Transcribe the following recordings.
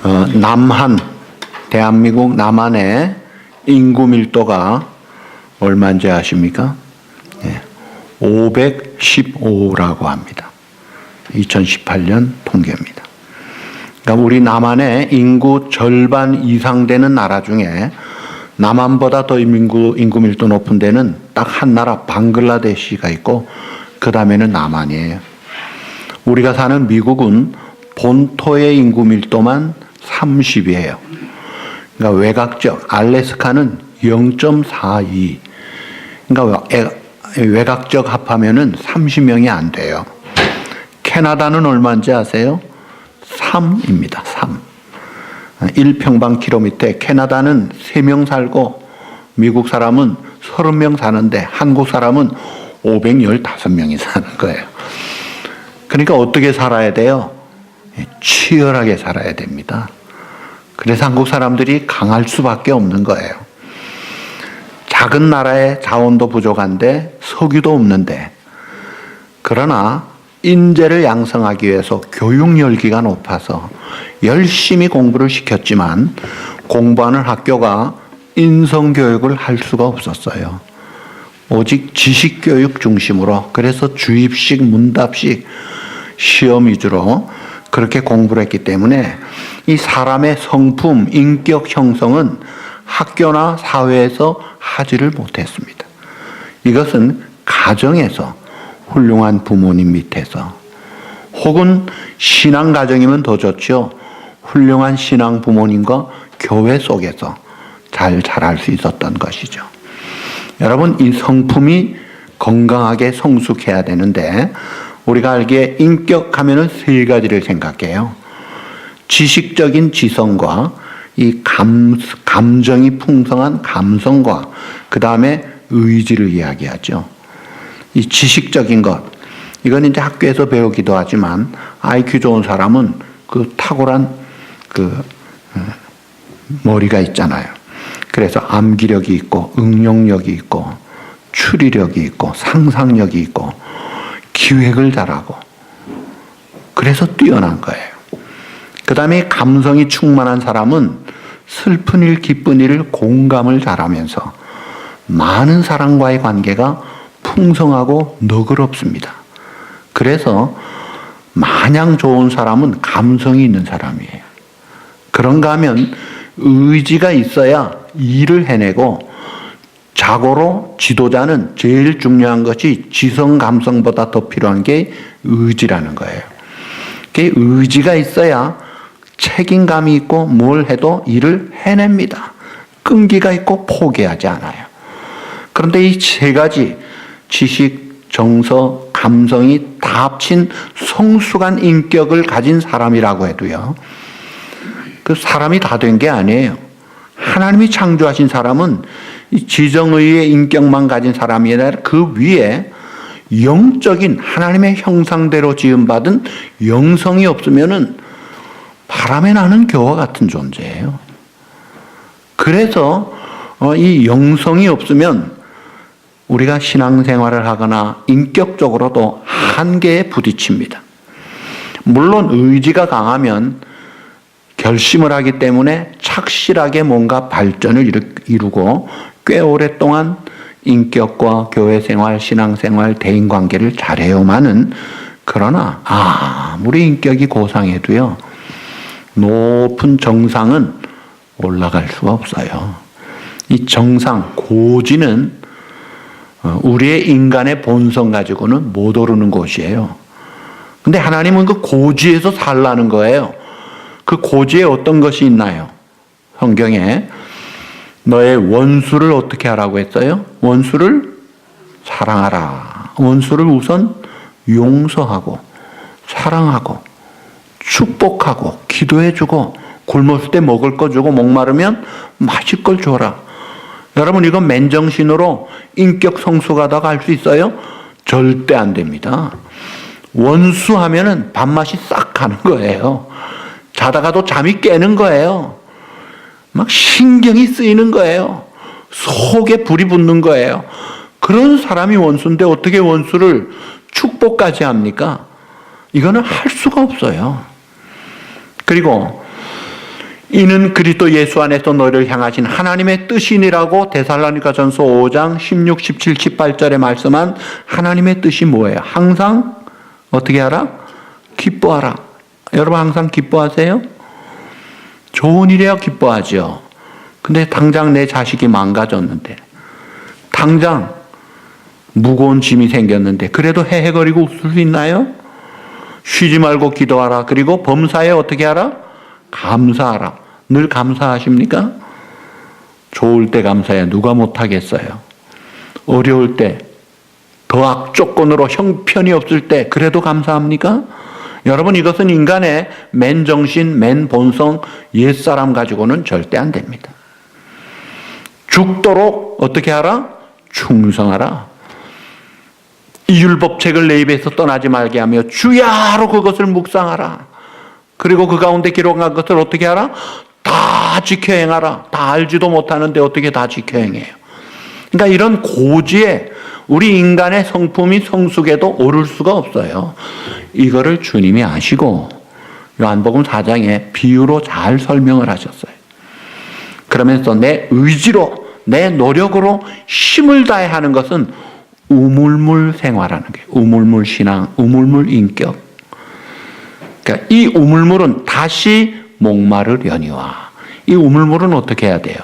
남한, 대한민국 남한의 인구 밀도가 얼마인지 아십니까? 515라고 합니다. 2018년 통계입니다. 그러니까 우리 남한의 인구 절반 이상 되는 나라 중에 남한보다 더 인구 밀도 높은 데는 딱 한 나라 방글라데시가 있고 그 다음에는 남한이에요. 우리가 사는 미국은 본토의 인구 밀도만 30이에요. 그러니까 외곽적 알래스카는 0.42. 그러니까 외곽적 합하면은 30명이 안 돼요. 캐나다는 얼마인지 아세요? 3입니다. 3. 1평방킬로미터에 캐나다는 3명 살고 미국 사람은 30명 사는데 한국 사람은 515명이 사는 거예요. 그러니까 어떻게 살아야 돼요? 치열하게 살아야 됩니다. 그래서 한국 사람들이 강할 수밖에 없는 거예요. 작은 나라에 자원도 부족한데 석유도 없는데, 그러나 인재를 양성하기 위해서 교육 열기가 높아서 열심히 공부를 시켰지만 공부하는 학교가 인성교육을 할 수가 없었어요. 오직 지식교육 중심으로, 그래서 주입식, 문답식 시험 위주로 그렇게 공부를 했기 때문에 이 사람의 성품, 인격 형성은 학교나 사회에서 하지를 못했습니다. 이것은 가정에서, 훌륭한 부모님 밑에서, 혹은 신앙 가정이면 더 좋죠. 훌륭한 신앙 부모님과 교회 속에서 잘 자랄 수 있었던 것이죠. 여러분, 이 성품이 건강하게 성숙해야 되는데 우리가 알기에 인격하면은 세 가지를 생각해요. 지식적인 지성과 이 감정이 풍성한 감성과 그 다음에 의지를 이야기하죠. 이 지식적인 것, 이건 이제 학교에서 배우기도 하지만 IQ 좋은 사람은 그 탁월한 머리가 있잖아요. 그래서 암기력이 있고 응용력이 있고 추리력이 있고 상상력이 있고 기획을 잘하고, 그래서 뛰어난 거예요. 그 다음에 감성이 충만한 사람은 슬픈 일, 기쁜 일을 공감을 잘하면서 많은 사람과의 관계가 풍성하고 너그럽습니다. 그래서 마냥 좋은 사람은 감성이 있는 사람이에요. 그런가 하면 의지가 있어야 일을 해내고, 자고로 지도자는 제일 중요한 것이 지성, 감성보다 더 필요한 게 의지라는 거예요. 그 의지가 있어야 책임감이 있고 뭘 해도 일을 해냅니다. 끈기가 있고 포기하지 않아요. 그런데 이 세 가지, 지식, 정서, 감성이 다 합친 성숙한 인격을 가진 사람이라고 해도요, 그 사람이 다 된 게 아니에요. 하나님이 창조하신 사람은 지정의의 인격만 가진 사람이 아니라 그 위에 영적인 하나님의 형상대로 지음받은 영성이 없으면은 바람에 나는 겨와 같은 존재예요. 그래서 이 영성이 없으면 우리가 신앙생활을 하거나 인격적으로도 한계에 부딪힙니다. 물론 의지가 강하면 결심을 하기 때문에 착실하게 뭔가 발전을 이루고 꽤 오랫동안 인격과 교회생활, 신앙생활, 대인관계를 잘해요만은, 그러나 아무리 인격이 고상해도요, 높은 정상은 올라갈 수가 없어요. 이 정상, 고지는 우리의 인간의 본성 가지고는 못 오르는 곳이에요. 근데 하나님은 그 고지에서 살라는 거예요. 그 고지에 어떤 것이 있나요? 성경에 너의 원수를 어떻게 하라고 했어요? 원수를 사랑하라. 원수를 우선 용서하고 사랑하고 축복하고 기도해주고, 굶었을 때 먹을 거 주고 목마르면 마실 걸 줘라. 여러분, 이건 맨정신으로 인격 성숙하다가 할 수 있어요? 절대 안 됩니다. 원수 하면은 밥맛이 싹 가는 거예요. 자다가도 잠이 깨는 거예요. 막 신경이 쓰이는 거예요. 속에 불이 붙는 거예요. 그런 사람이 원수인데 어떻게 원수를 축복까지 합니까? 이거는 할 수가 없어요. 그리고 이는 그리스도 예수 안에서 너희를 향하신 하나님의 뜻이니라고 데살로니가전서 5장 16, 17, 18절에 말씀한 하나님의 뜻이 뭐예요? 항상 어떻게 하라? 기뻐하라. 여러분 항상 기뻐하세요? 좋은 일이야 기뻐하죠. 근데 당장 내 자식이 망가졌는데, 당장 무거운 짐이 생겼는데 그래도 헤헤거리고 웃을 수 있나요? 쉬지 말고 기도하라. 그리고 범사에 어떻게 하라? 감사하라. 늘 감사하십니까? 좋을 때 감사해. 누가 못하겠어요? 어려울 때, 더 악조건으로 형편이 없을 때 그래도 감사합니까? 여러분 이것은 인간의 맨정신, 맨본성, 옛사람 가지고는 절대 안 됩니다. 죽도록 어떻게 하라? 충성하라. 이 율법책을 내 입에서 떠나지 말게 하며 주야로 그것을 묵상하라. 그리고 그 가운데 기록한 것을 어떻게 하라? 다 지켜 행하라. 다 알지도 못하는데 어떻게 다 지켜 행해요? 그러니까 이런 고지에 우리 인간의 성품이 성숙에도 오를 수가 없어요. 이거를 주님이 아시고 요한복음 4장에 비유로 잘 설명을 하셨어요. 그러면서 내 의지로, 내 노력으로 힘을 다해 하는 것은 우물물 생활하는 거예요. 우물물 신앙, 우물물 인격. 그러니까 이 우물물은 다시 목마르려니와. 이 우물물은 어떻게 해야 돼요?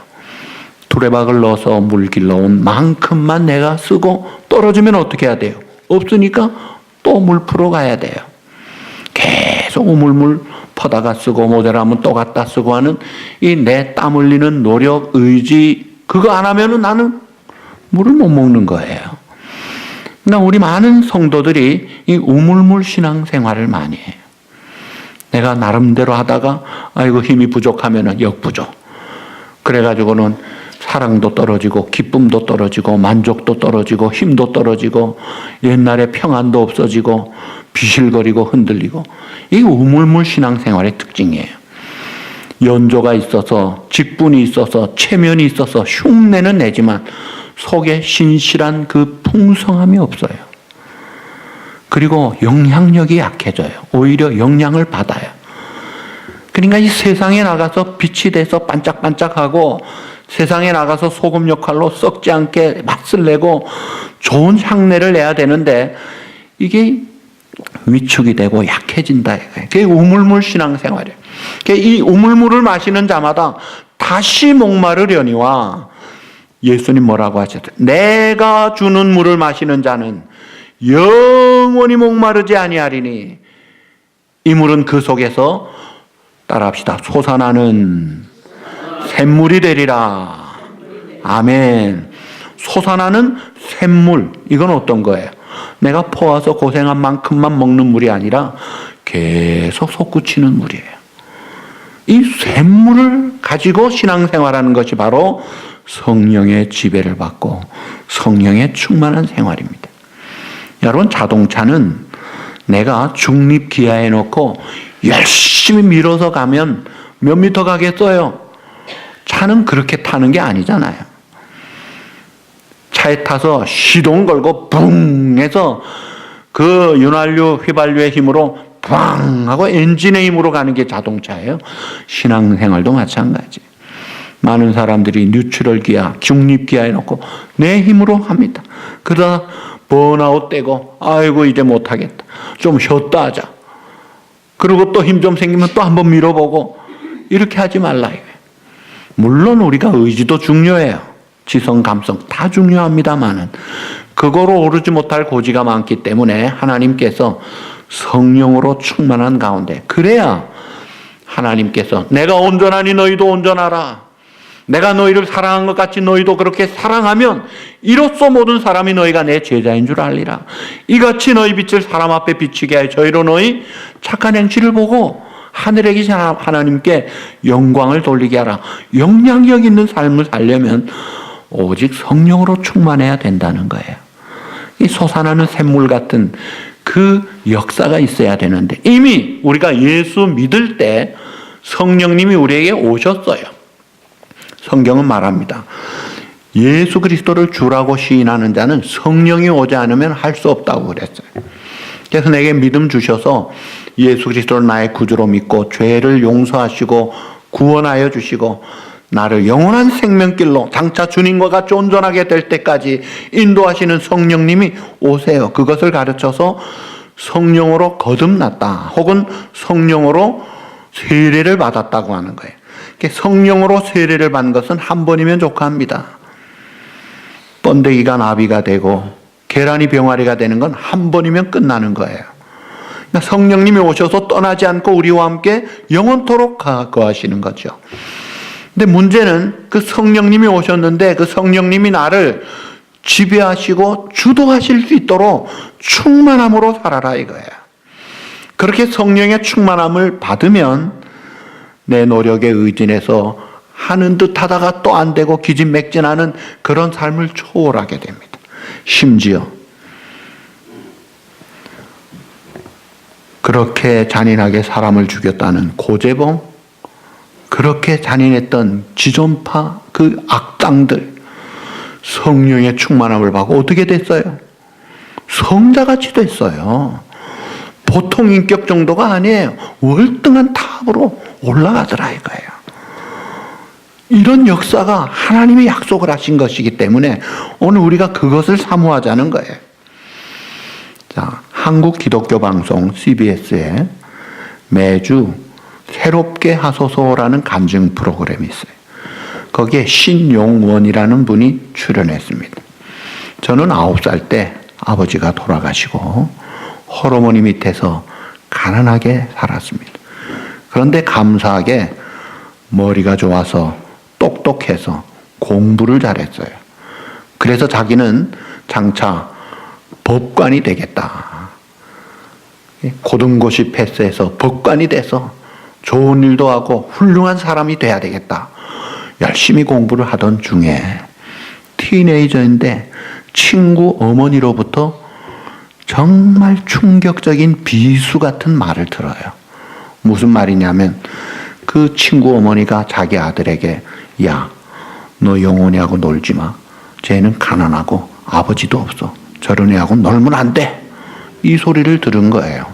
두레박을 넣어서 물 길러온 만큼만 내가 쓰고 떨어지면 어떻게 해야 돼요? 없으니까 또 물 풀어 가야 돼요. 계속 우물물 퍼다가 쓰고 모자라면 또 갖다 쓰고 하는 이 내 땀 흘리는 노력, 의지, 그거 안 하면은 나는 물을 못 먹는 거예요. 그러니까 우리 많은 성도들이 이 우물물 신앙 생활을 많이 해요. 내가 나름대로 하다가 아이고 힘이 부족하면은 역부족. 그래가지고는 사랑도 떨어지고 기쁨도 떨어지고 만족도 떨어지고 힘도 떨어지고 옛날에 평안도 없어지고 비실거리고 흔들리고, 이게 우물물 신앙생활의 특징이에요. 연조가 있어서 직분이 있어서 체면이 있어서 흉내는 내지만 속에 신실한 그 풍성함이 없어요. 그리고 영향력이 약해져요. 오히려 영향을 받아요. 그러니까 이 세상에 나가서 빛이 돼서 반짝반짝하고 세상에 나가서 소금 역할로 썩지 않게 맛을 내고 좋은 향내를 내야 되는데 이게 위축이 되고 약해진다. 그게 우물물 신앙생활이에요. 이 우물물을 마시는 자마다 다시 목마르려니와, 예수님 뭐라고 하셨어요? 내가 주는 물을 마시는 자는 영원히 목마르지 아니하리니 이 물은 그 속에서, 따라합시다, 솟아나는 샘물이 되리라. 아멘. 솟아나는 샘물, 이건 어떤 거예요? 내가 퍼와서 고생한 만큼만 먹는 물이 아니라 계속 솟구치는 물이에요. 이 샘물을 가지고 신앙생활하는 것이 바로 성령의 지배를 받고 성령의 충만한 생활입니다. 여러분 자동차는 내가 중립 기아에 놓고 열심히 밀어서 가면 몇 미터 가겠어요? 차는 그렇게 타는 게 아니잖아요. 차에 타서 시동 걸고 붕 해서 그 윤활유, 휘발유의 힘으로 팡 하고 엔진의 힘으로 가는 게 자동차예요. 신앙생활도 마찬가지. 많은 사람들이 뉴트럴 기아, 중립 기아에 놓고 내 힘으로 합니다. 그러다 번아웃 되고 아이고 이제 못하겠다. 좀 쉬었다 하자. 그리고 또 힘 좀 생기면 또 한번 밀어보고, 이렇게 하지 말라 이거예요. 물론 우리가 의지도 중요해요. 지성, 감성 다 중요합니다만은 그거로 오르지 못할 고지가 많기 때문에 하나님께서 성령으로 충만한 가운데, 그래야 하나님께서 내가 온전하니 너희도 온전하라. 내가 너희를 사랑한 것 같이 너희도 그렇게 사랑하면 이로써 모든 사람이 너희가 내 제자인 줄 알리라. 이같이 너희 빛을 사람 앞에 비치게 하여 저희로 너희 착한 행실을 보고 하늘에 계신 하나님께 영광을 돌리게 하라. 영향력 있는 삶을 살려면 오직 성령으로 충만해야 된다는 거예요. 이 솟아나는 샘물 같은 그 역사가 있어야 되는데, 이미 우리가 예수 믿을 때 성령님이 우리에게 오셨어요. 성경은 말합니다. 예수 그리스도를 주라고 시인하는 자는 성령이 오지 않으면 할 수 없다고 그랬어요. 그래서 내게 믿음 주셔서 예수 그리스도를 나의 구주로 믿고 죄를 용서하시고 구원하여 주시고 나를 영원한 생명길로 장차 주님과 같이 온전하게 될 때까지 인도하시는 성령님이 오세요. 그것을 가르쳐서 성령으로 거듭났다 혹은 성령으로 세례를 받았다고 하는 거예요. 성령으로 세례를 받은 것은 한 번이면 족합니다. 번데기가 나비가 되고 계란이 병아리가 되는 건 한 번이면 끝나는 거예요. 그러니까 성령님이 오셔서 떠나지 않고 우리와 함께 영원토록 거하시는 거죠. 근데 문제는 그 성령님이 오셨는데 그 성령님이 나를 지배하시고 주도하실 수 있도록 충만함으로 살아라 이거예요. 그렇게 성령의 충만함을 받으면 내 노력에 의진해서 하는 듯 하다가 또 안 되고 기진맥진하는 그런 삶을 초월하게 됩니다. 심지어 그렇게 잔인하게 사람을 죽였다는 고재봉, 그렇게 잔인했던 지존파 그 악당들 성령의 충만함을 받고 어떻게 됐어요? 성자같이 됐어요. 보통 인격 정도가 아니에요. 월등한 탑으로 올라가더라 이거예요. 이런 역사가 하나님이 약속을 하신 것이기 때문에 오늘 우리가 그것을 사모하자는 거예요. 자, 한국 기독교 방송 CBS에 매주 새롭게 하소서라는 간증 프로그램이 있어요. 거기에 신용원이라는 분이 출연했습니다. 저는 9살 때 아버지가 돌아가시고 헐어머니 밑에서 가난하게 살았습니다. 그런데 감사하게 머리가 좋아서 똑똑해서 공부를 잘했어요. 그래서 자기는 장차 법관이 되겠다. 고등고시 패스해서 법관이 돼서 좋은 일도 하고 훌륭한 사람이 돼야 되겠다. 열심히 공부를 하던 중에 티네이저인데 친구 어머니로부터 정말 충격적인 비수 같은 말을 들어요. 무슨 말이냐면 그 친구 어머니가 자기 아들에게 야, 너 영혼이하고 놀지 마. 쟤는 가난하고 아버지도 없어. 저런 애하고 놀면 안 돼. 이 소리를 들은 거예요.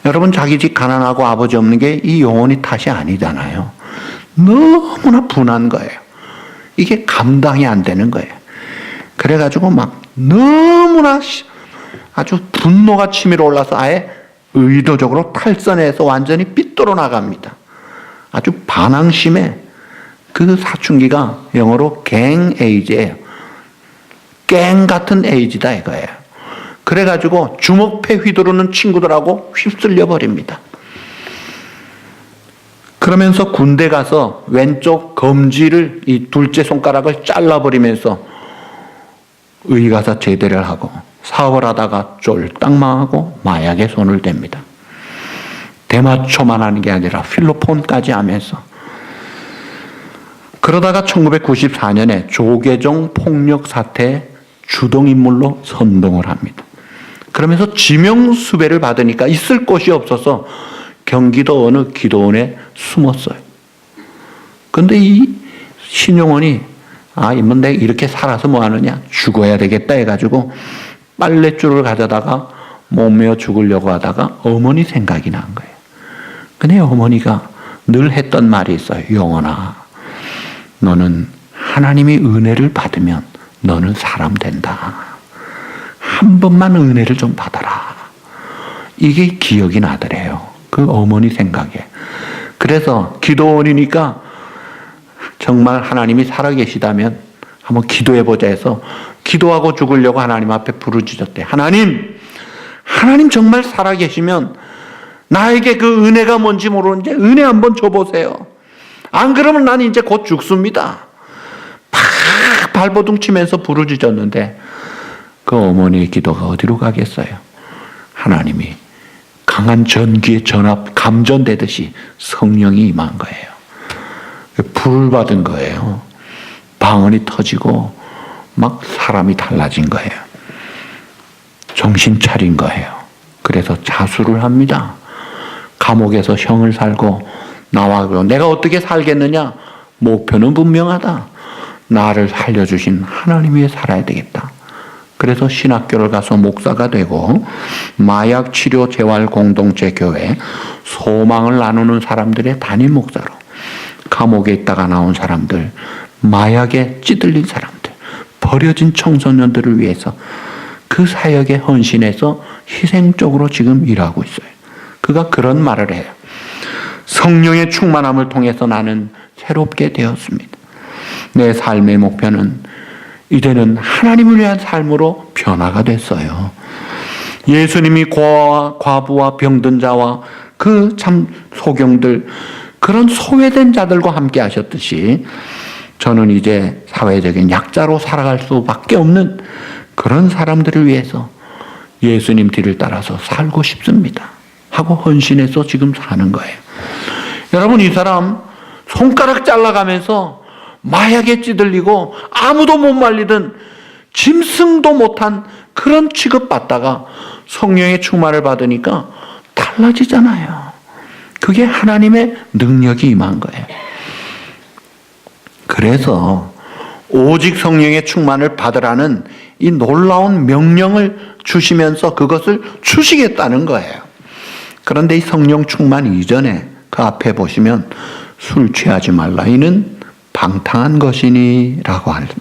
여러분, 자기 집 가난하고 아버지 없는 게 이 영혼이 탓이 아니잖아요. 너무나 분한 거예요. 이게 감당이 안 되는 거예요. 그래가지고 막 너무나 아주 분노가 치밀어 올라서 아예 의도적으로 탈선해서 완전히 삐뚤어 나갑니다. 아주 반항심에 그 사춘기가 영어로 갱 에이지예요. 갱 같은 에이지다 이거예요. 그래가지고 주먹패 휘두르는 친구들하고 휩쓸려 버립니다. 그러면서 군대 가서 왼쪽 검지를 이 둘째 손가락을 잘라버리면서 의가서 제대를 하고 사업을 하다가 쫄딱 망하고 마약에 손을 댑니다. 대마초만 하는 게 아니라 필로폰까지 하면서 그러다가 1994년에 조계종 폭력 사태의 주동인물로 선동을 합니다. 그러면서 지명수배를 받으니까 있을 곳이 없어서 경기도 어느 기도원에 숨었어요. 근데 이 신용원이 이번 내가 이렇게 살아서 뭐 하느냐, 죽어야 되겠다 해가지고 빨랫줄을 가져다가 몸매어 죽으려고 하다가 어머니 생각이 난 거예요. 근데 어머니가 늘 했던 말이 있어요. 영원아, 너는 하나님이 은혜를 받으면 너는 사람 된다. 한 번만 은혜를 좀 받아라. 이게 기억이 나더래요. 그 어머니 생각에. 그래서 기도원이니까 정말 하나님이 살아계시다면 한번 기도해보자 해서 기도하고 죽으려고 하나님 앞에 부르짖었대. 하나님 정말 살아계시면 나에게 그 은혜가 뭔지 모르는데 은혜 한번 줘보세요. 안 그러면 난 이제 곧 죽습니다. 팍 발버둥 치면서 부르짖었는데 그 어머니의 기도가 어디로 가겠어요? 하나님이 강한 전기의 전압 감전되듯이 성령이 임한 거예요. 불을 받은 거예요. 방언이 터지고 막 사람이 달라진 거예요. 정신 차린 거예요. 그래서 자수를 합니다. 감옥에서 형을 살고 나와고 내가 어떻게 살겠느냐? 목표는 분명하다. 나를 살려주신 하나님 위해 살아야 되겠다. 그래서 신학교를 가서 목사가 되고 마약 치료 재활 공동체 교회 소망을 나누는 사람들의 담임 목사로 감옥에 있다가 나온 사람들, 마약에 찌들린 사람들, 버려진 청소년들을 위해서 그 사역에 헌신해서 희생적으로 지금 일하고 있어요. 그가 그런 말을 해요. 성령의 충만함을 통해서 나는 새롭게 되었습니다. 내 삶의 목표는 이제는 하나님을 위한 삶으로 변화가 됐어요. 예수님이 과부와 병든 자와 그 참 소경들, 그런 소외된 자들과 함께 하셨듯이 저는 이제 사회적인 약자로 살아갈 수밖에 없는 그런 사람들을 위해서 예수님 뒤를 따라서 살고 싶습니다 하고 헌신해서 지금 사는 거예요. 여러분, 이 사람 손가락 잘라가면서 마약에 찌들리고 아무도 못 말리던 짐승도 못한 그런 취급받다가 성령의 충만을 받으니까 달라지잖아요. 그게 하나님의 능력이 임한 거예요. 그래서 오직 성령의 충만을 받으라는 이 놀라운 명령을 주시면서 그것을 주시겠다는 거예요. 그런데 이 성령 충만 이전에 그 앞에 보시면 술 취하지 말라. 이는 방탕한 것이니 라고 합니다.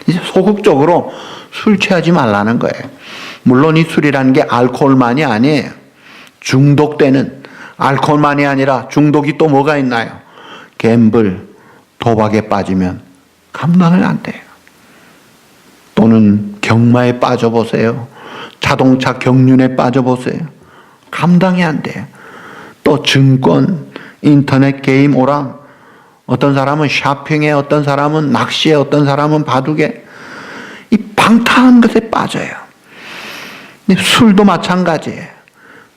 이제 소극적으로 술 취하지 말라는 거예요. 물론 이 술이라는 게 알코올만이 아니에요. 중독되는, 알코올만이 아니라 중독이 또 뭐가 있나요? 갬블, 도박에 빠지면 감당을 안 돼요. 또는 경마에 빠져보세요. 자동차 경륜에 빠져보세요. 감당이 안 돼요. 또 증권, 인터넷 게임 오락, 어떤 사람은 쇼핑에, 어떤 사람은 낚시에, 어떤 사람은 바둑에, 이 방탕한 것에 빠져요. 근데 술도 마찬가지예요.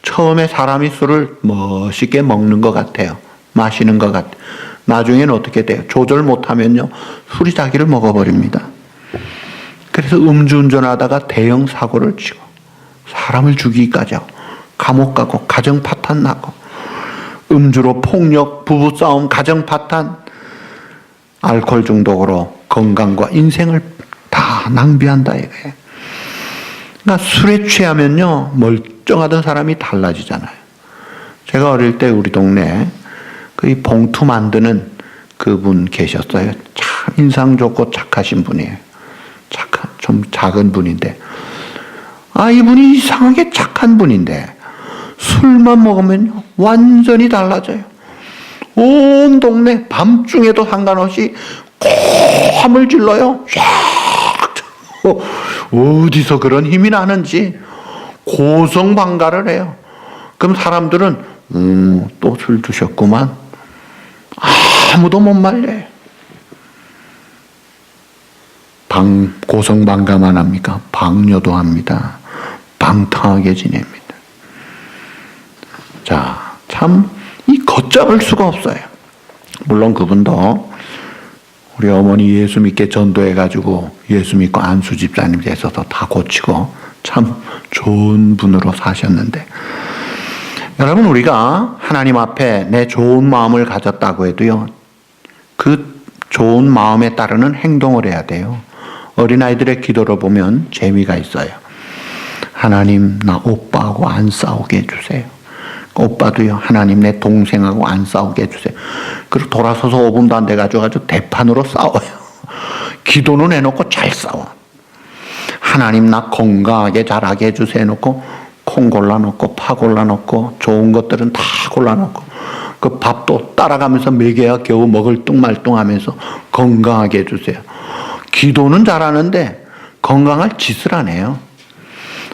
처음에 사람이 술을 멋있게 먹는 것 같아요. 마시는 것 같아요. 나중에는 어떻게 돼요? 조절 못하면요, 술이 자기를 먹어버립니다. 그래서 음주운전하다가 대형 사고를 치고 사람을 죽이기까지 하고 감옥 가고 가정 파탄 나고 음주로 폭력, 부부싸움, 가정 파탄, 알코올 중독으로 건강과 인생을 다 낭비한다 이거예요. 그러니까 술에 취하면요, 멀쩡하던 사람이 달라지잖아요. 제가 어릴 때 우리 동네에 그 봉투 만드는 그분 계셨어요. 참 인상 좋고 착하신 분이에요. 착한, 좀 작은 분인데, 이분이 이상하게 착한 분인데 술만 먹으면 완전히 달라져요. 온 동네 밤중에도 상관없이 고함을 질러요. 어디서 그런 힘이 나는지 고성방가를 해요. 그럼 사람들은 또 술 드셨구만. 아무도 못 말려요. 고성방가만 합니까? 방뇨도 합니다. 방탕하게 지냅니다. 자, 참 이 걷잡을 수가 없어요. 물론 그분도 우리 어머니 예수 믿게 전도해가지고 예수 믿고 안수 집사님 되셔서 다 고치고 참 좋은 분으로 사셨는데, 여러분, 우리가 하나님 앞에 내 좋은 마음을 가졌다고 해도요, 그 좋은 마음에 따르는 행동을 해야 돼요. 어린아이들의 기도를 보면 재미가 있어요. 하나님, 나 오빠하고 안 싸우게 해주세요. 오빠도요, 하나님 내 동생하고 안 싸우게 해주세요. 그리고 돌아서서 5분도 안 돼가지고 대판으로 싸워요. 기도는 해놓고 잘 싸워. 하나님 나 건강하게 자라게 해주세요 해놓고 콩 골라놓고 파 골라놓고 좋은 것들은 다 골라놓고 그 밥도 따라가면서 먹여야 겨우 먹을 뚱말뚱하면서 건강하게 해주세요. 기도는 잘하는데 건강할 짓을 안 해요.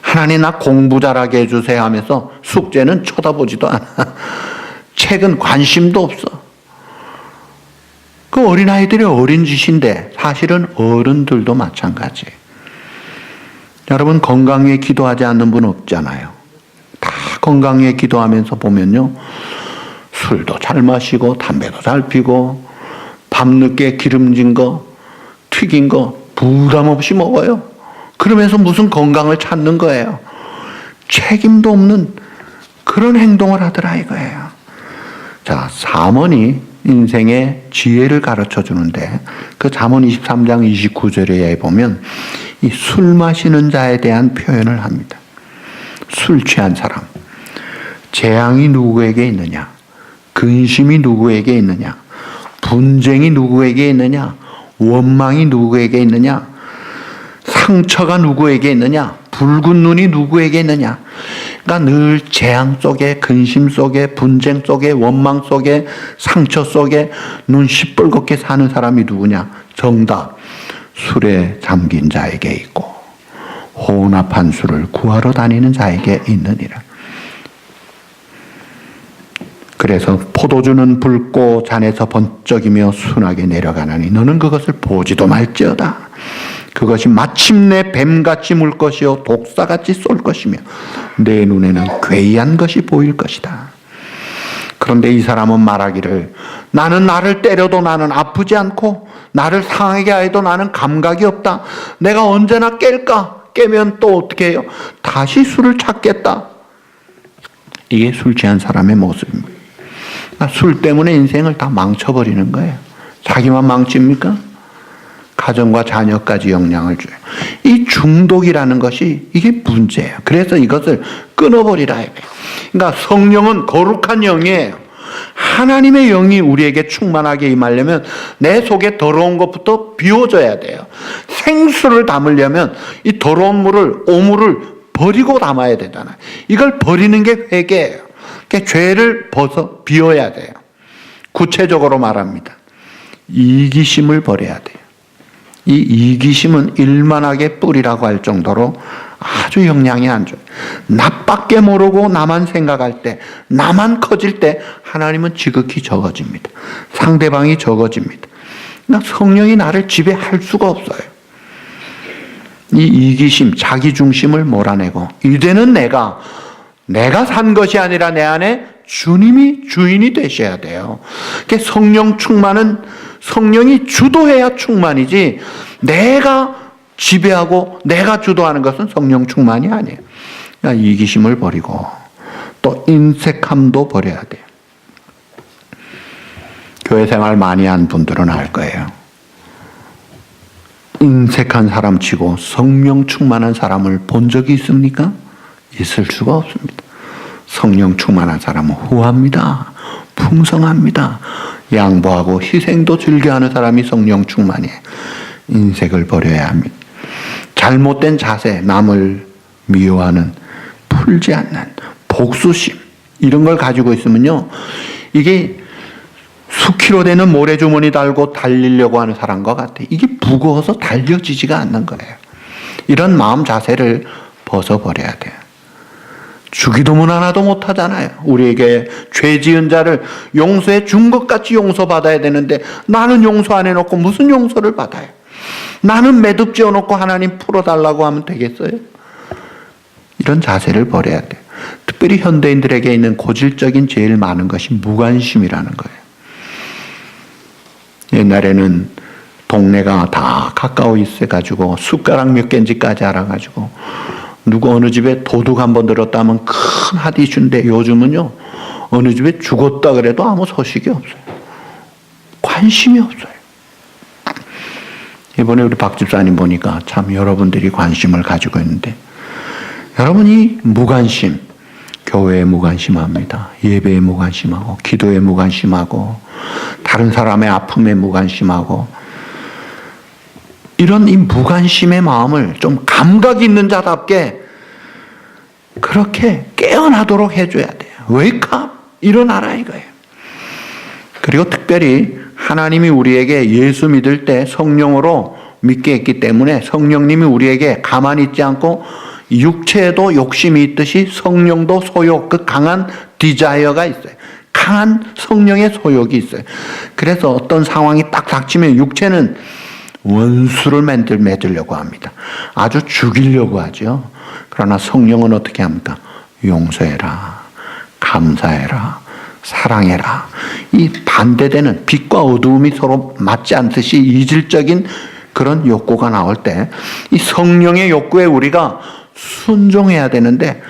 하나님 나 공부 잘하게 해주세요 하면서 숙제는 쳐다보지도 않아. 책은 관심도 없어. 그 어린아이들이 어린 짓인데 사실은 어른들도 마찬가지예요. 여러분, 건강 위해 기도하지 않는 분 없잖아요. 다 건강 위해 기도하면서 보면요, 술도 잘 마시고 담배도 잘 피고 밤늦게 기름진 거, 튀긴 거 부담 없이 먹어요. 그러면서 무슨 건강을 찾는 거예요. 책임도 없는 그런 행동을 하더라 이거예요. 자, 잠언이 인생의 지혜를 가르쳐 주는데 그 잠언 23장 29절에 보면 이 술 마시는 자에 대한 표현을 합니다. 술 취한 사람. 재앙이 누구에게 있느냐? 근심이 누구에게 있느냐? 분쟁이 누구에게 있느냐? 원망이 누구에게 있느냐? 상처가 누구에게 있느냐? 붉은 눈이 누구에게 있느냐? 그러니까 늘 재앙 속에, 근심 속에, 분쟁 속에, 원망 속에, 상처 속에 눈 시뻘겋게 사는 사람이 누구냐? 정답, 술에 잠긴 자에게 있고 혼합한 술을 구하러 다니는 자에게 있느니라. 그래서 포도주는 붉고 잔에서 번쩍이며 순하게 내려가나니 너는 그것을 보지도 말지어다. 그것이 마침내 뱀같이 물 것이요 독사같이 쏠 것이며 내 눈에는 괴이한 것이 보일 것이다. 그런데 이 사람은 말하기를 나는 나를 때려도 나는 아프지 않고 나를 상하게 하여도 나는 감각이 없다. 내가 언제나 깰까? 깨면 또 어떻게 해요? 다시 술을 찾겠다. 이게 술 취한 사람의 모습입니다. 술 때문에 인생을 다 망쳐버리는 거예요. 자기만 망칩니까? 가정과 자녀까지 영향을 줘요. 이 중독이라는 것이 이게 문제예요. 그래서 이것을 끊어버리라 해요. 그러니까 성령은 거룩한 영이에요. 하나님의 영이 우리에게 충만하게 임하려면 내 속에 더러운 것부터 비워져야 돼요. 생수를 담으려면 이 더러운 물을, 오물을 버리고 담아야 되잖아요. 이걸 버리는 게 회개예요. 그러니까 죄를 비워야 돼요. 구체적으로 말합니다. 이기심을 버려야 돼요. 이 이기심은 일만하게 뿌리라고 할 정도로 아주 영향이 안 좋아요. 나밖에 모르고 나만 생각할 때, 나만 커질 때 하나님은 지극히 적어집니다. 상대방이 적어집니다. 그러니까 성령이 나를 지배할 수가 없어요. 이 이기심, 자기중심을 몰아내고 이제는 내가 산 것이 아니라 내 안에 주님이 주인이 되셔야 돼요. 그러니까 성령 충만은 성령이 주도해야 충만이지 내가 지배하고 내가 주도하는 것은 성령 충만이 아니에요. 그러니까 이기심을 버리고 또 인색함도 버려야 돼요. 교회 생활 많이 한 분들은 알 거예요. 인색한 사람 치고 성령 충만한 사람을 본 적이 있습니까? 있을 수가 없습니다. 성령 충만한 사람은 후합니다. 풍성합니다. 양보하고 희생도 즐겨하는 사람이 성령 충만이에요. 인색을 버려야 합니다. 잘못된 자세, 남을 미워하는, 풀지 않는 복수심 이런 걸 가지고 있으면요, 이게 수키로 되는 모래주머니 달고 달리려고 하는 사람과 같아요. 이게 무거워서 달려지지가 않는 거예요. 이런 마음 자세를 벗어버려야 돼요. 주기도문 하나도 못하잖아요. 우리에게 죄 지은 자를 용서해 준 것 같이 용서받아야 되는데 나는 용서 안 해놓고 무슨 용서를 받아요? 나는 매듭 지어놓고 하나님 풀어달라고 하면 되겠어요? 이런 자세를 버려야 돼요. 특별히 현대인들에게 있는 고질적인 제일 많은 것이 무관심이라는 거예요. 옛날에는 동네가 다 가까워 있어가지고 숟가락 몇 개인지까지 알아가지고 누구 어느 집에 도둑 한번 들었다면 큰 핫 이슈인데 요즘은요, 어느 집에 죽었다 그래도 아무 소식이 없어요. 관심이 없어요. 이번에 우리 박 집사님 보니까 참 여러분들이 관심을 가지고 있는데, 여러분이 무관심, 교회에 무관심합니다. 예배에 무관심하고, 기도에 무관심하고, 다른 사람의 아픔에 무관심하고, 이런 이 무관심의 마음을 좀 감각 있는 자답게 그렇게 깨어나도록 해줘야 돼요. Wake up! 일어나라 이거예요. 그리고 특별히 하나님이 우리에게 예수 믿을 때 성령으로 믿게 했기 때문에 성령님이 우리에게 가만히 있지 않고 육체에도 욕심이 있듯이 성령도 소욕, 그 강한 디자이어가 있어요. 강한 성령의 소욕이 있어요. 그래서 어떤 상황이 딱 닥치면 육체는 원수를 맺으려고 합니다. 아주 죽이려고 하죠. 그러나 성령은 어떻게 합니까? 용서해라, 감사해라, 사랑해라. 이 반대되는 빛과 어두움이 서로 맞지 않듯이 이질적인 그런 욕구가 나올 때 이 성령의 욕구에 우리가 순종해야 되는데,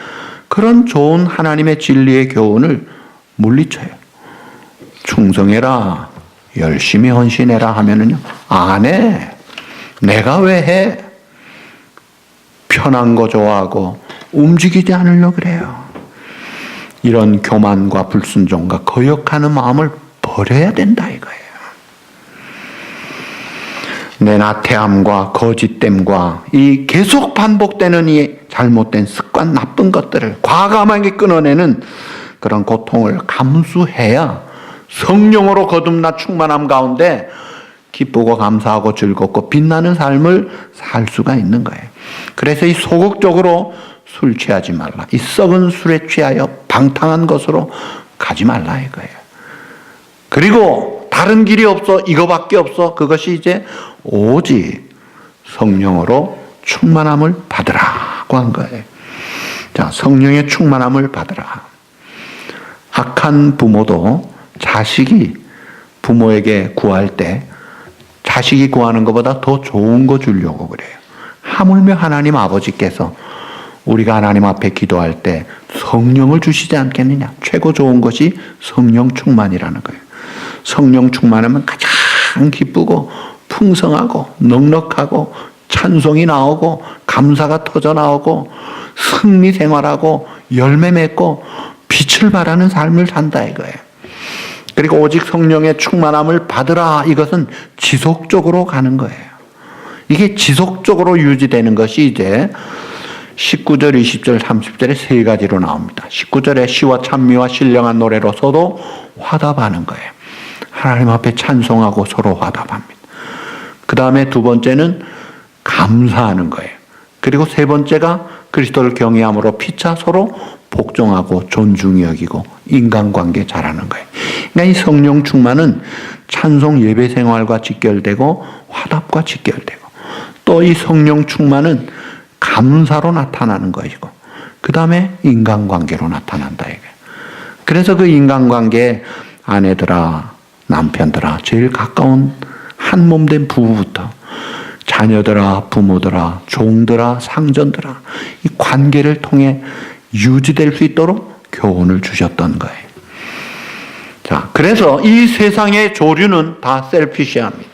그런 좋은 하나님의 진리의 교훈을 물리쳐요. 충성해라, 열심히 헌신해라 하면은요, 안 해. 내가 왜 해? 편한 거 좋아하고 움직이지 않으려고 그래요. 이런 교만과 불순종과 거역하는 마음을 버려야 된다 이거예요. 내 나태함과 거짓됨과 이 계속 반복되는 이 잘못된 습관, 나쁜 것들을 과감하게 끊어내는 그런 고통을 감수해야 성령으로 거듭나 충만함 가운데 기쁘고 감사하고 즐겁고 빛나는 삶을 살 수가 있는 거예요. 그래서 이 소극적으로 술 취하지 말라. 이 썩은 술에 취하여 방탕한 것으로 가지 말라 이거예요. 그리고 다른 길이 없어. 이거밖에 없어. 그것이 이제 오직 성령으로 충만함을 받으라고 한 거예요. 자, 성령의 충만함을 받으라. 악한 부모도 자식이 부모에게 구할 때 자식이 구하는 것보다 더 좋은 거 주려고 그래요. 하물며 하나님 아버지께서 우리가 하나님 앞에 기도할 때 성령을 주시지 않겠느냐. 최고 좋은 것이 성령 충만이라는 거예요. 성령 충만하면 가장 기쁘고 풍성하고 넉넉하고 찬송이 나오고 감사가 터져 나오고 승리 생활하고 열매 맺고 빛을 발하는 삶을 산다 이거예요. 그리고 오직 성령의 충만함을 받으라. 이것은 지속적으로 가는 거예요. 이게 지속적으로 유지되는 것이 이제 19절, 20절, 30절에 세 가지로 나옵니다. 19절에 시와 찬미와 신령한 노래로 서로 화답하는 거예요. 하나님 앞에 찬송하고 서로 화답합니다. 그 다음에 두 번째는 감사하는 거예요. 그리고 세 번째가 그리스도를 경외함으로 피차 서로 복종하고 존중히 여기고 인간관계 잘하는 거예요. 그러니까 이 성령 충만은 찬송 예배 생활과 직결되고 화답과 직결되고 또 이 성령 충만은 감사로 나타나는 것이고 그 다음에 인간관계로 나타난다 이거예요. 그래서 그 인간관계에 아내들아 남편들아 제일 가까운 한 몸 된 부부부터 자녀들아 부모들아 종들아 상전들아 이 관계를 통해 유지될 수 있도록 교훈을 주셨던 거예요. 자, 그래서 이 세상의 조류는 다 셀피시합니다.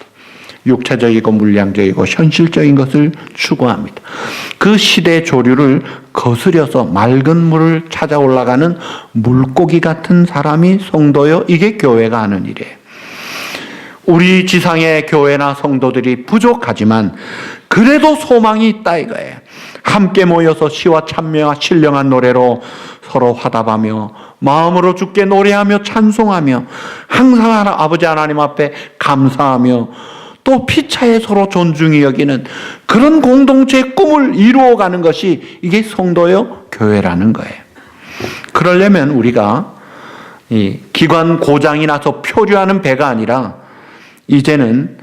육체적이고 물량적이고 현실적인 것을 추구합니다. 그 시대의 조류를 거스려서 맑은 물을 찾아 올라가는 물고기 같은 사람이 성도요. 이게 교회가 하는 일이에요. 우리 지상의 교회나 성도들이 부족하지만 그래도 소망이 있다 이거예요. 함께 모여서 시와 찬미와 신령한 노래로 서로 화답하며 마음으로 주께 노래하며 찬송하며 항상 아버지 하나님 앞에 감사하며 또 피차에 서로 존중히 여기는 그런 공동체의 꿈을 이루어가는 것이 이게 성도요 교회라는 거예요. 그러려면 우리가 이 기관 고장이 나서 표류하는 배가 아니라 이제는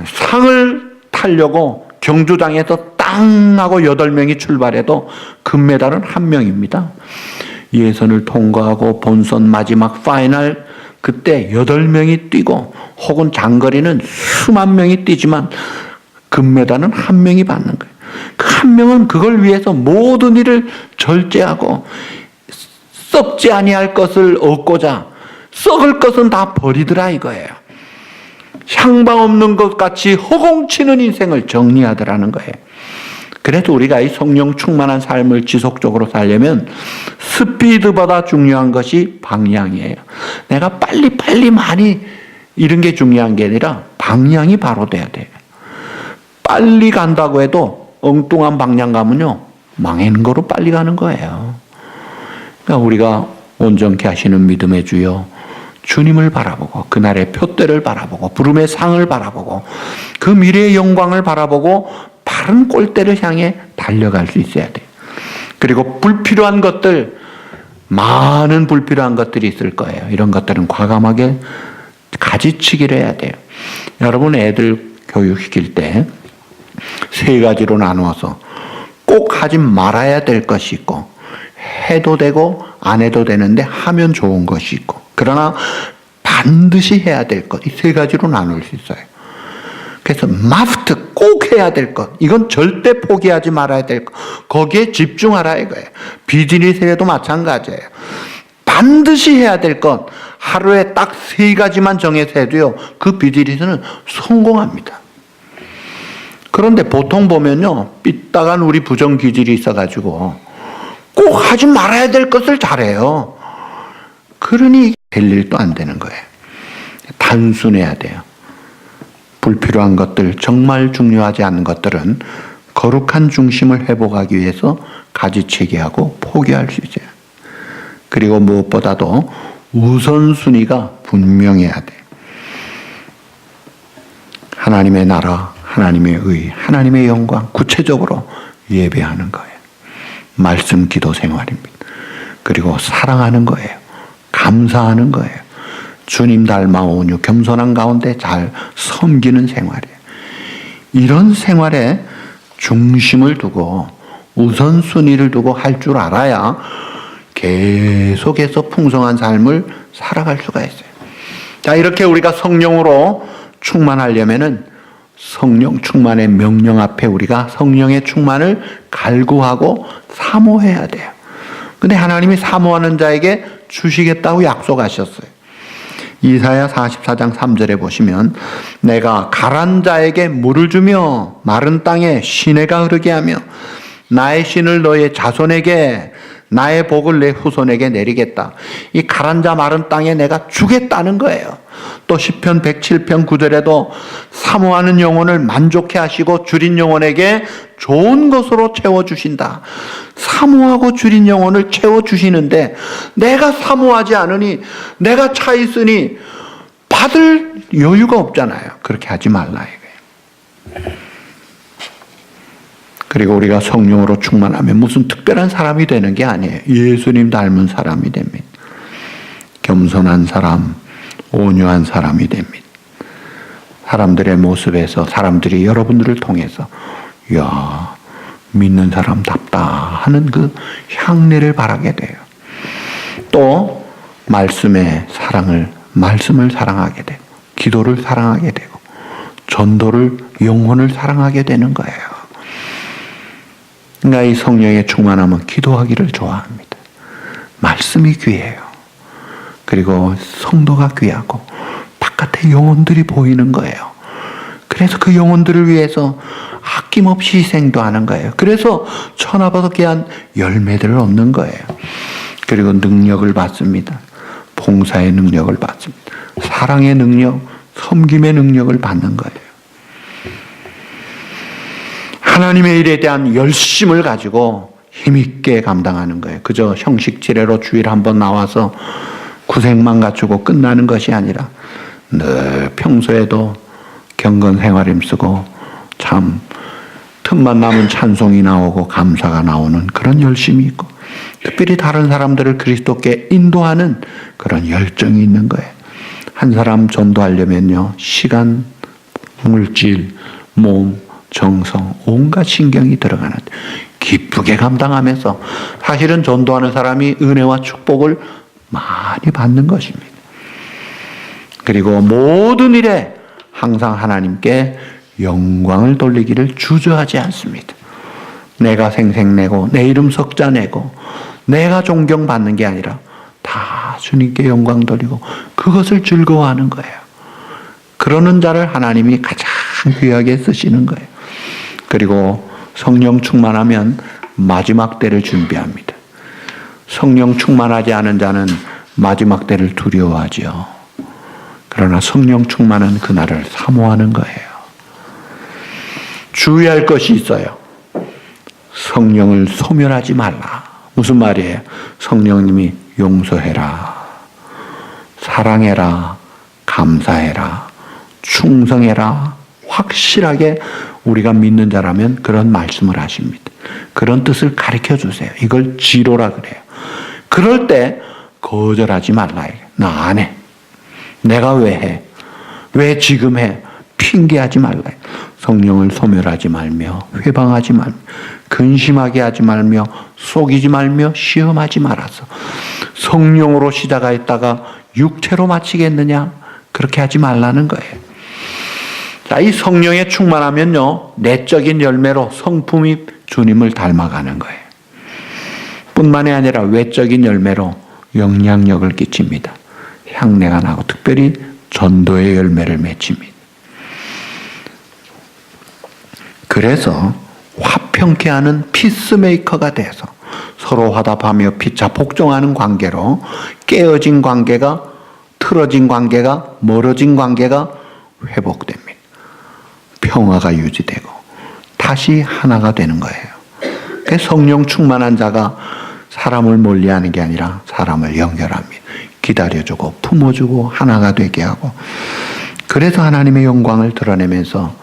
상을 타려고 경주장에서 땅 하고 8명이 출발해도 금메달은 1명입니다. 예선을 통과하고 본선 마지막 파이널 그때 8명이 뛰고 혹은 장거리는 수만 명이 뛰지만 금메달은 1명이 받는 거예요. 그 1명은 그걸 위해서 모든 일을 절제하고 썩지 아니할 것을 얻고자 썩을 것은 다 버리더라 이거예요. 향방 없는 것 같이 허공치는 인생을 정리하더라는 거예요. 그래서 우리가 이 성령 충만한 삶을 지속적으로 살려면 스피드보다 중요한 것이 방향이에요. 내가 빨리 많이 이런 게 중요한 게 아니라 방향이 바로 돼야 돼요. 빨리 간다고 해도 엉뚱한 방향 가면요 망하는 거로 빨리 가는 거예요. 그러니까 우리가 온전케 하시는 믿음의 주여 주님을 바라보고 그날의 표대를 바라보고 부름의 상을 바라보고 그 미래의 영광을 바라보고 바른 꼴대를 향해 달려갈 수 있어야 돼요. 그리고 불필요한 것들 많은 불필요한 것들이 있을 거예요. 이런 것들은 과감하게 가지치기를 해야 돼요. 여러분 애들 교육시킬 때 3가지로 나누어서 꼭 하지 말아야 될 것이 있고 해도 되고 안 해도 되는데 하면 좋은 것이 있고 그러나 반드시 해야 될 것, 이 3가지로 나눌 수 있어요. 그래서 마스트 꼭 해야 될 것, 이건 절대 포기하지 말아야 될 것, 거기에 집중하라 이거예요. 비즈니스에도 마찬가지예요. 반드시 해야 될 것, 하루에 딱 3가지만 정해서 해도요, 그 비즈니스는 성공합니다. 그런데 보통 보면요, 삐딱한 우리 부정기질이 있어가지고 꼭 하지 말아야 될 것을 잘해요. 그러니 될 일도 안 되는 거예요. 단순해야 돼요. 불필요한 것들, 정말 중요하지 않은 것들은 거룩한 중심을 회복하기 위해서 가지치기하고 포기할 수 있어요. 그리고 무엇보다도 우선순위가 분명해야 돼. 하나님의 나라, 하나님의 의, 하나님의 영광 구체적으로 예배하는 거예요. 말씀 기도 생활입니다. 그리고 사랑하는 거예요. 감사하는 거예요. 주님 닮아 온유 겸손한 가운데 잘 섬기는 생활이에요. 이런 생활에 중심을 두고 우선순위를 두고 할 줄 알아야 계속해서 풍성한 삶을 살아갈 수가 있어요. 자, 이렇게 우리가 성령으로 충만하려면은 성령 충만의 명령 앞에 우리가 성령의 충만을 갈구하고 사모해야 돼요. 근데 하나님이 사모하는 자에게 주시겠다고 약속하셨어요. 이사야 44장 3절에 보시면 내가 가란 자에게 물을 주며 마른 땅에 시내가 흐르게 하며 나의 신을 너의 자손에게 나의 복을 내 후손에게 내리겠다. 이 가란 자 마른 땅에 내가 주겠다는 거예요. 또 시편 107편 9절에도 사모하는 영혼을 만족해 하시고 줄인 영혼에게 좋은 것으로 채워주신다. 사모하고 줄인 영혼을 채워주시는데 내가 사모하지 않으니 내가 차 있으니 받을 여유가 없잖아요. 그렇게 하지 말라 이거예요. 그리고 우리가 성령으로 충만하면 무슨 특별한 사람이 되는 게 아니에요. 예수님 닮은 사람이 됩니다. 겸손한 사람, 온유한 사람이 됩니다. 사람들의 모습에서 사람들이 여러분들을 통해서 이야 믿는 사람답다 하는 그 향내를 바라게 돼요. 또 말씀을 사랑하게 되고 기도를 사랑하게 되고 전도를 영혼을 사랑하게 되는 거예요. 그러니까 이 성령의 충만함은 기도하기를 좋아합니다. 말씀이 귀해요. 그리고 성도가 귀하고 바깥에 영혼들이 보이는 거예요. 그래서 그 영혼들을 위해서 아낌없이 희생도 하는 거예요. 그래서 천하보다 귀한 열매들을 얻는 거예요. 그리고 능력을 받습니다. 봉사의 능력을 받습니다. 사랑의 능력, 섬김의 능력을 받는 거예요. 하나님의 일에 대한 열심을 가지고 힘있게 감당하는 거예요. 그저 형식지례로 주일 한번 나와서 구색만 갖추고 끝나는 것이 아니라 늘 평소에도 경건 생활 힘쓰고 참 틈만 나면 찬송이 나오고 감사가 나오는 그런 열심이 있고 특별히 다른 사람들을 그리스도께 인도하는 그런 열정이 있는 거예요. 한 사람 전도하려면요. 시간, 물질, 몸, 정성, 온갖 신경이 들어가는 기쁘게 감당하면서 사실은 전도하는 사람이 은혜와 축복을 많이 받는 것입니다. 그리고 모든 일에 항상 하나님께 영광을 돌리기를 주저하지 않습니다. 내가 생색내고 내 이름 석자내고 내가 존경받는 게 아니라 다 주님께 영광 돌리고 그것을 즐거워하는 거예요. 그러는 자를 하나님이 가장 귀하게 쓰시는 거예요. 그리고 성령 충만하면 마지막 때를 준비합니다. 성령 충만하지 않은 자는 마지막 때를 두려워하죠. 그러나 성령 충만한 그날을 사모하는 거예요. 주의할 것이 있어요. 성령을 소멸하지 말라. 무슨 말이에요? 성령님이 용서해라, 사랑해라, 감사해라, 충성해라. 확실하게 우리가 믿는 자라면 그런 말씀을 하십니다. 그런 뜻을 가르쳐 주세요. 이걸 지로라 그래요. 그럴 때 거절하지 말라. 나 안 해. 내가 왜 해? 왜 지금 해? 핑계하지 말라. 성령을 소멸하지 말며 회방하지 말며 근심하게 하지 말며 속이지 말며 시험하지 말아서 성령으로 시작했다가 육체로 마치겠느냐? 그렇게 하지 말라는 거예요. 자, 이 성령에 충만하면요, 내적인 열매로 성품이 주님을 닮아가는 거예요. 뿐만이 아니라 외적인 열매로 영향력을 끼칩니다. 향내가 나고 특별히 전도의 열매를 맺힙니다. 그래서 화평케 하는 피스메이커가 돼서 서로 화답하며 피차 복종하는 관계로 깨어진 관계가, 틀어진 관계가, 멀어진 관계가 회복됩니다. 평화가 유지되고 다시 하나가 되는 거예요. 그 성령 충만한 자가 사람을 멀리하는 게 아니라 사람을 연결합니다. 기다려주고 품어주고 하나가 되게 하고, 그래서 하나님의 영광을 드러내면서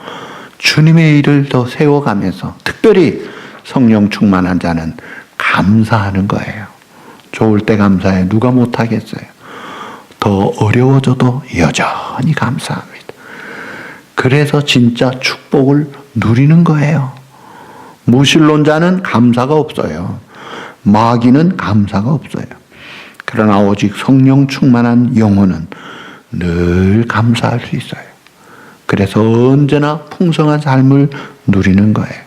주님의 일을 더 세워가면서, 특별히 성령 충만한 자는 감사하는 거예요. 좋을 때 감사해. 누가 못하겠어요. 더 어려워져도 여전히 감사합니다. 그래서 진짜 축복을 누리는 거예요. 무신론자는 감사가 없어요. 마귀는 감사가 없어요. 그러나 오직 성령 충만한 영혼은 늘 감사할 수 있어요. 그래서 언제나 풍성한 삶을 누리는 거예요.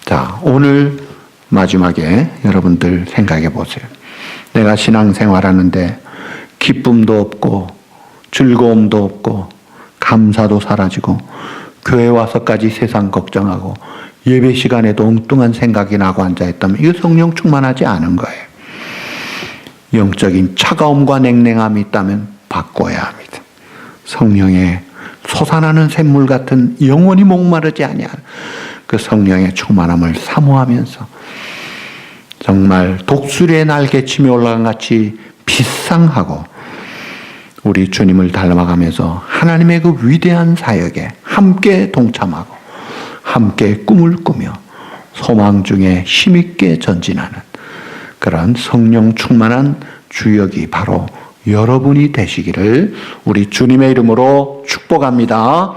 자, 오늘 마지막에 여러분들 생각해 보세요. 내가 신앙생활하는데 기쁨도 없고 즐거움도 없고 감사도 사라지고 교회 와서까지 세상 걱정하고 예배 시간에도 엉뚱한 생각이 나고 앉아있다면 이거 성령 충만하지 않은 거예요. 영적인 차가움과 냉랭함이 있다면 바꿔야 합니다. 성령의 솟아나는 샘물 같은 영원히 목마르지 아니한 그 성령의 충만함을 사모하면서 정말 독수리의 날개치며 올라간 같이 비상하고 우리 주님을 닮아가면서 하나님의 그 위대한 사역에 함께 동참하고 함께 꿈을 꾸며 소망 중에 힘있게 전진하는 그런 성령 충만한 주역이 바로 여러분이 되시기를 우리 주님의 이름으로 축복합니다.